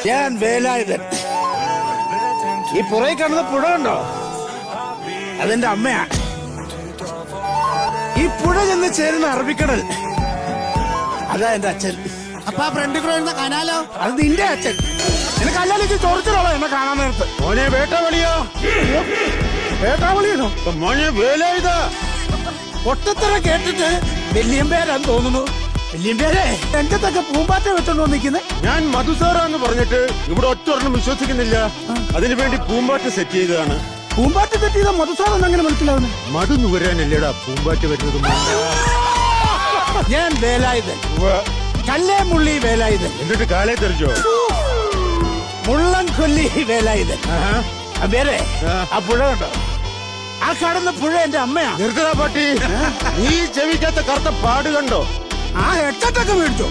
ഞാൻ വേലായുധൻ. ഈ പുറകെ കാണുന്ന പുഴ ഉണ്ടോ? അതെന്റെ അമ്മയാ. ഈ പുഴ ചെന്ന് ചേരുന്ന അറബിക്കടൽ, അതാ എന്റെ അച്ഛൻ. അപ്പൊ ആ ഫ്രണ്ടിൽ കൂടെ വരുന്ന കനാലോ? അത് നിന്റെ അച്ഛൻ. എന്നെ കല്ലാലേക്ക് ചോദിച്ചോളാം എന്നെ കാണാൻ നേരത്ത്. മോനെ വേട്ടാവളിയോ? വേട്ടാവളിയാണോ? മോനെ വേലായുധ. ഒട്ടത്തറ കേട്ടിട്ട് വല്യമ്പേരാന്ന് തോന്നുന്നു. വല്യമ്പേരെ രംഗത്തൊക്കെ പൂമ്പാറ്റ വെച്ചോണ്ടോ നിൽക്കുന്നത്? ഞാൻ മധുസാറാന്ന് പറഞ്ഞിട്ട് ഇവിടെ ഒറ്റൊരെണ്ണം വിശ്വസിക്കുന്നില്ല. അതിനുവേണ്ടി പൂമ്പാറ്റ സെറ്റ് ചെയ്തതാണ്. പൂമ്പാറ്റ സെറ്റ് ചെയ്ത മധുസാറെന്ന് അങ്ങനെ മനസ്സിലാവുന്നത്? മധു നുകരാനല്ലേടാ പൂമ്പാറ്റ വരുന്നത്. ഞാൻ വേലായുധൻ, കല്ലേ മുള്ളി വേലായുധൻ. എന്നിട്ട് കാലേ തെറിച്ചോ? മുള്ളൻ കൊല്ലി വേലായുധൻ. വേറെ ആ പുഴ കണ്ടോ? ആ കാണുന്ന പുഴ എന്റെ അമ്മയാ. നിർത്തടാ പാട്ടി. നീ ചെവിക്കാത്ത കറുത്ത പാട് കണ്ടോ? ആ ഹെഡ്സെറ്റൊക്കെ മേടിച്ചോ?